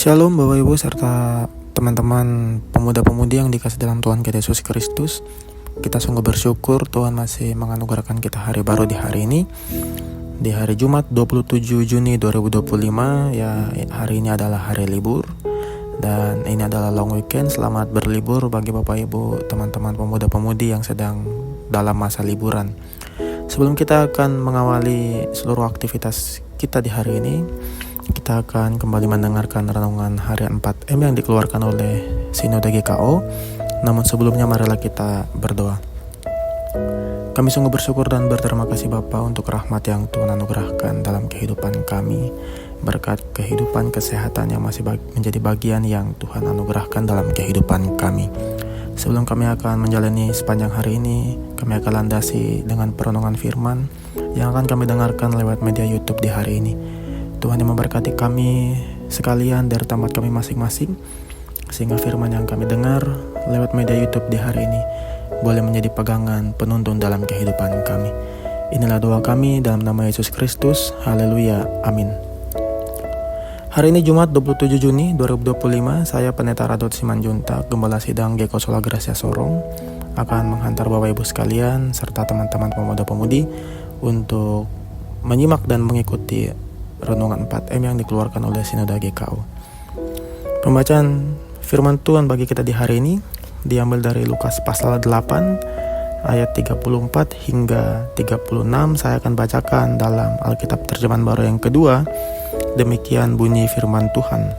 Shalom Bapak Ibu serta teman-teman pemuda-pemudi yang dikasih dalam Tuhan kita Yesus Kristus. Kita sungguh bersyukur Tuhan masih menganugerahkan kita hari baru di hari ini. Di hari Jumat 27 Juni 2025, ya hari ini adalah hari libur. Dan ini adalah long weekend. Selamat berlibur bagi Bapak Ibu, teman-teman pemuda-pemudi yang sedang dalam masa liburan. Sebelum kita akan mengawali seluruh aktivitas kita di hari ini, kita akan kembali mendengarkan renungan harian 4M yang dikeluarkan oleh Sinode GKO. Namun sebelumnya marilah kita berdoa. Kami sungguh bersyukur dan berterima kasih Bapa untuk rahmat yang Tuhan anugerahkan dalam kehidupan kami. Berkat kehidupan kesehatan yang masih menjadi bagian yang Tuhan anugerahkan dalam kehidupan kami. Sebelum kami akan menjalani sepanjang hari ini, kami akan landasi dengan perenungan firman yang akan kami dengarkan lewat media YouTube di hari ini. Tuhan yang memberkati kami sekalian dari tempat kami masing-masing, sehingga firman yang kami dengar lewat media YouTube di hari ini boleh menjadi pegangan penuntun dalam kehidupan kami. Inilah doa kami dalam nama Yesus Kristus. Haleluya. Amin. Hari ini Jumat 27 Juni 2025, saya Pendeta Radot Simanjuntak, Gembala Sidang GKO Sola Gracia Sorong, akan menghantar Bapak Ibu sekalian serta teman-teman pemuda-pemudi untuk menyimak dan mengikuti renungan 4M yang dikeluarkan oleh Sinode GKO. Pembacaan firman Tuhan bagi kita di hari ini diambil dari Lukas pasal 8 ayat 34 hingga 36. Saya akan bacakan dalam Alkitab terjemahan baru yang kedua. Demikian bunyi firman Tuhan.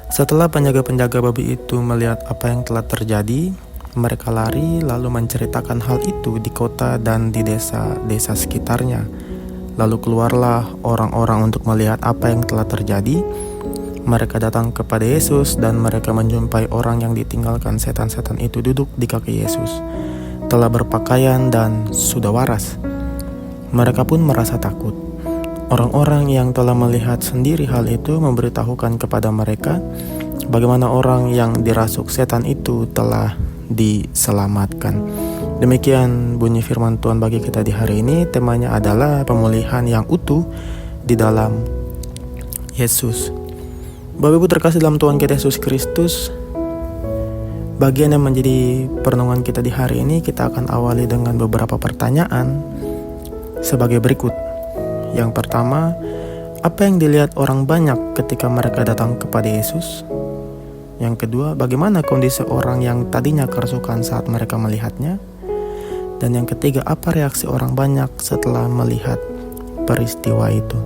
Setelah penjaga-penjaga babi itu melihat apa yang telah terjadi, mereka lari lalu menceritakan hal itu di kota dan di desa-desa sekitarnya. Lalu keluarlah orang-orang untuk melihat apa yang telah terjadi. Mereka datang kepada Yesus dan mereka menjumpai orang yang ditinggalkan setan-setan itu duduk di kaki Yesus, telah berpakaian dan sudah waras. Mereka pun merasa takut. Orang-orang yang telah melihat sendiri hal itu memberitahukan kepada mereka bagaimana orang yang dirasuk setan itu telah diselamatkan. Demikian bunyi firman Tuhan bagi kita di hari ini. Temanya adalah pemulihan yang utuh di dalam Yesus. Bapak Ibu terkasih dalam Tuhan kita Yesus Kristus, bagian yang menjadi perenungan kita di hari ini, kita akan awali dengan beberapa pertanyaan sebagai berikut. Yang pertama, apa yang dilihat orang banyak ketika mereka datang kepada Yesus? Yang kedua, bagaimana kondisi orang yang tadinya kerasukan saat mereka melihatnya? Dan yang ketiga, apa reaksi orang banyak setelah melihat peristiwa itu?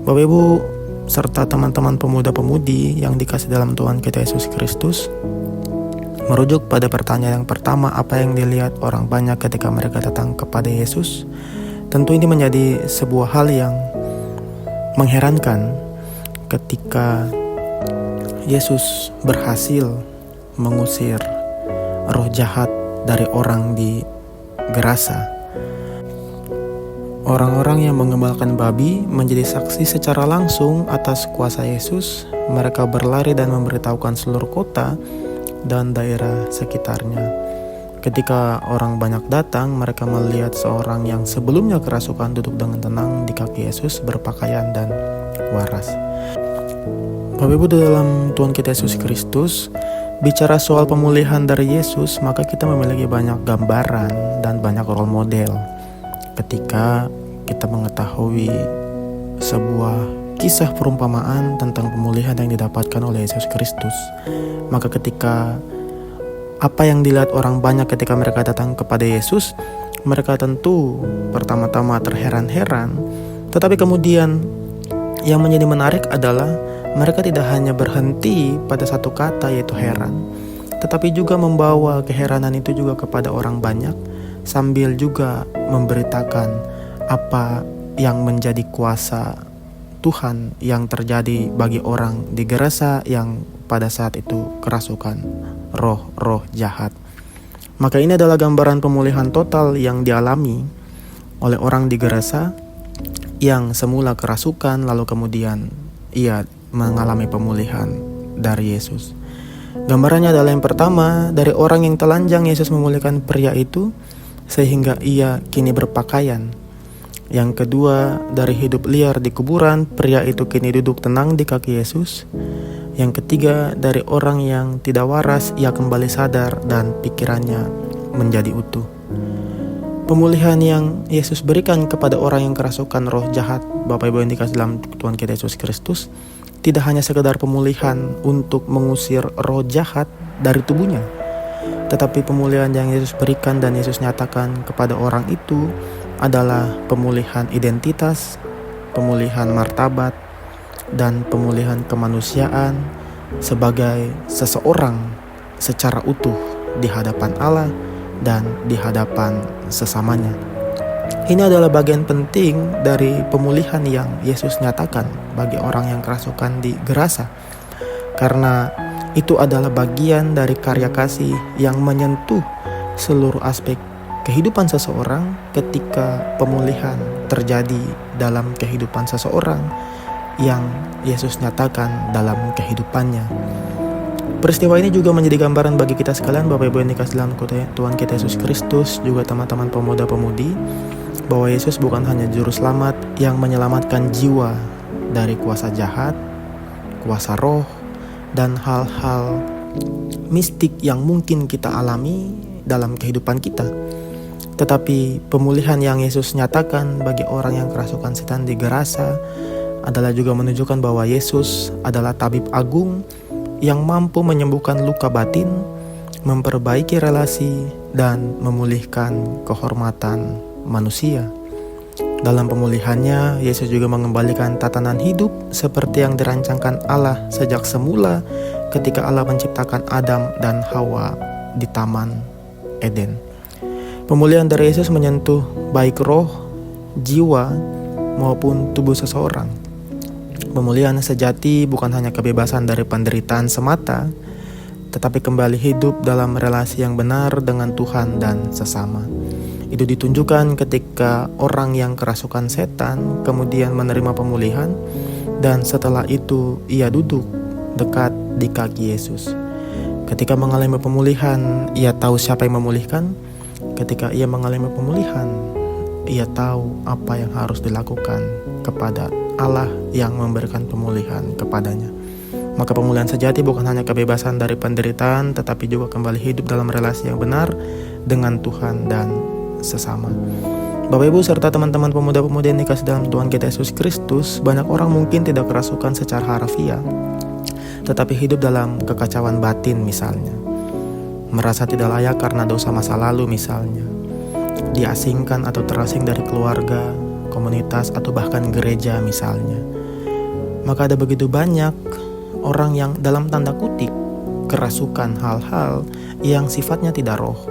Bapak Ibu serta teman-teman pemuda-pemudi yang dikasih dalam Tuhan kita Yesus Kristus, merujuk pada pertanyaan yang pertama, apa yang dilihat orang banyak ketika mereka datang kepada Yesus? Tentu ini menjadi sebuah hal yang mengherankan ketika Yesus berhasil mengusir roh jahat dari orang di Gerasa. Orang-orang yang mengembalkan babi menjadi saksi secara langsung atas kuasa Yesus. Mereka berlari dan memberitahukan seluruh kota dan daerah sekitarnya. Ketika orang banyak datang, mereka melihat seorang yang sebelumnya kerasukan duduk dengan tenang di kaki Yesus, berpakaian dan waras. Bapak Ibu dalam Tuhan kita Yesus Kristus, bicara soal pemulihan dari Yesus, maka kita memiliki banyak gambaran dan banyak role model. Ketika kita mengetahui sebuah kisah perumpamaan tentang pemulihan yang didapatkan oleh Yesus Kristus, maka ketika apa yang dilihat orang banyak ketika mereka datang kepada Yesus, mereka tentu pertama-tama terheran-heran. Tetapi kemudian yang menjadi menarik adalah mereka tidak hanya berhenti pada satu kata yaitu heran, tetapi juga membawa keheranan itu juga kepada orang banyak, sambil juga memberitakan apa yang menjadi kuasa Tuhan yang terjadi bagi orang di Gerasa yang pada saat itu kerasukan roh-roh jahat. Maka ini adalah gambaran pemulihan total yang dialami oleh orang di Gerasa yang semula kerasukan, lalu kemudian ia mengalami pemulihan dari Yesus. Gambarannya adalah yang pertama, dari orang yang telanjang Yesus memulihkan pria itu sehingga ia kini berpakaian. Yang kedua, dari hidup liar di kuburan, pria itu kini duduk tenang di kaki Yesus. Yang ketiga, dari orang yang tidak waras, ia kembali sadar dan pikirannya menjadi utuh. Pemulihan yang Yesus berikan kepada orang yang kerasukan roh jahat, Bapak Ibu yang dikasih dalam Tuhan kita Yesus Kristus, tidak hanya sekedar pemulihan untuk mengusir roh jahat dari tubuhnya, tetapi pemulihan yang Yesus berikan dan Yesus nyatakan kepada orang itu adalah pemulihan identitas, pemulihan martabat, dan pemulihan kemanusiaan sebagai seseorang secara utuh di hadapan Allah dan di hadapan sesamanya. Ini adalah bagian penting dari pemulihan yang Yesus nyatakan bagi orang yang kerasukan di Gerasa, karena itu adalah bagian dari karya kasih yang menyentuh seluruh aspek kehidupan seseorang ketika pemulihan terjadi dalam kehidupan seseorang yang Yesus nyatakan dalam kehidupannya. Peristiwa ini juga menjadi gambaran bagi kita sekalian, Bapak Ibu yang dikasih dalam Tuhan kita Yesus Kristus, juga teman-teman pemuda-pemudi, bahwa Yesus bukan hanya juru selamat yang menyelamatkan jiwa dari kuasa jahat, kuasa roh, dan hal-hal mistik yang mungkin kita alami dalam kehidupan kita. Tetapi pemulihan yang Yesus nyatakan bagi orang yang kerasukan setan di Gerasa adalah juga menunjukkan bahwa Yesus adalah tabib agung yang mampu menyembuhkan luka batin, memperbaiki relasi, dan memulihkan kehormatan manusia. Dalam pemulihannya, Yesus juga mengembalikan tatanan hidup seperti yang dirancangkan Allah sejak semula ketika Allah menciptakan Adam dan Hawa di Taman Eden. Pemulihan dari Yesus menyentuh baik roh, jiwa, maupun tubuh seseorang. Pemulihan sejati bukan hanya kebebasan dari penderitaan semata, tetapi kembali hidup dalam relasi yang benar dengan Tuhan dan sesama. Itu ditunjukkan ketika orang yang kerasukan setan kemudian menerima pemulihan, dan setelah itu ia duduk dekat di kaki Yesus. Ketika mengalami pemulihan, ia tahu siapa yang memulihkan. Ketika ia mengalami pemulihan, ia tahu apa yang harus dilakukan kepada Allah yang memberikan pemulihan kepadanya. Maka pemulihan sejati bukan hanya kebebasan dari penderitaan, tetapi juga kembali hidup dalam relasi yang benar dengan Tuhan dan sesama. Bapak Ibu serta teman-teman pemuda-pemudi yang dikasih dalam Tuhan kita Yesus Kristus, banyak orang mungkin tidak kerasukan secara harfiah, tetapi hidup dalam kekacauan batin misalnya. Merasa tidak layak karena dosa masa lalu misalnya. Diasingkan atau terasing dari keluarga, komunitas, atau bahkan gereja misalnya. Maka ada begitu banyak orang yang dalam tanda kutip kerasukan hal-hal yang sifatnya tidak roh.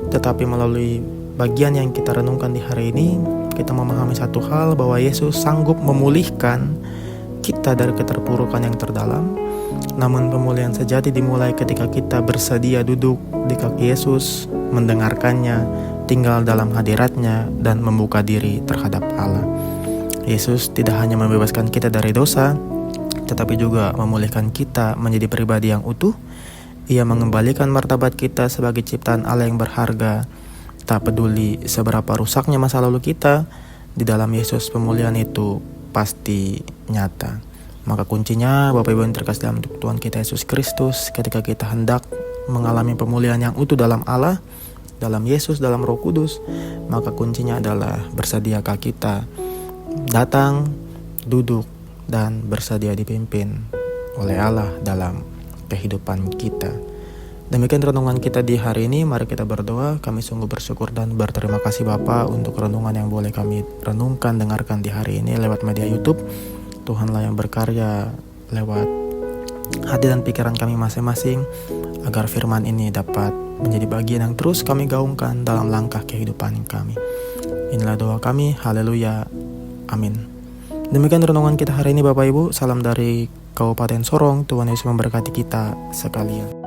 Tetapi melalui bagian yang kita renungkan di hari ini, kita memahami satu hal, bahwa Yesus sanggup memulihkan kita dari keterpurukan yang terdalam. Namun pemulihan sejati dimulai ketika kita bersedia duduk di kaki Yesus, mendengarkannya, tinggal dalam hadiratnya, dan membuka diri terhadap Allah. Yesus tidak hanya membebaskan kita dari dosa, tetapi juga memulihkan kita menjadi pribadi yang utuh. Ia mengembalikan martabat kita sebagai ciptaan Allah yang berharga. Tak peduli seberapa rusaknya masa lalu kita, di dalam Yesus pemulihan itu pasti nyata. Maka kuncinya, Bapak Ibu yang terkasih dalam Tuhan kita Yesus Kristus, ketika kita hendak mengalami pemulihan yang utuh dalam Allah, dalam Yesus, dalam Roh Kudus, maka kuncinya adalah bersediakah kita datang, duduk, dan bersedia dipimpin oleh Allah dalam kehidupan kita. Demikian renungan kita di hari ini. Mari kita berdoa. Kami sungguh bersyukur dan berterima kasih Bapa untuk renungan yang boleh kami renungkan, dengarkan di hari ini lewat media YouTube. Tuhanlah yang berkarya lewat hati dan pikiran kami masing-masing, agar firman ini dapat menjadi bagian yang terus kami gaungkan dalam langkah kehidupan kami. Inilah doa kami. Haleluya. Amin. Demikian renungan kita hari ini Bapak Ibu. Salam dari Kabupaten Sorong. Tuhan Yesus memberkati kita sekalian.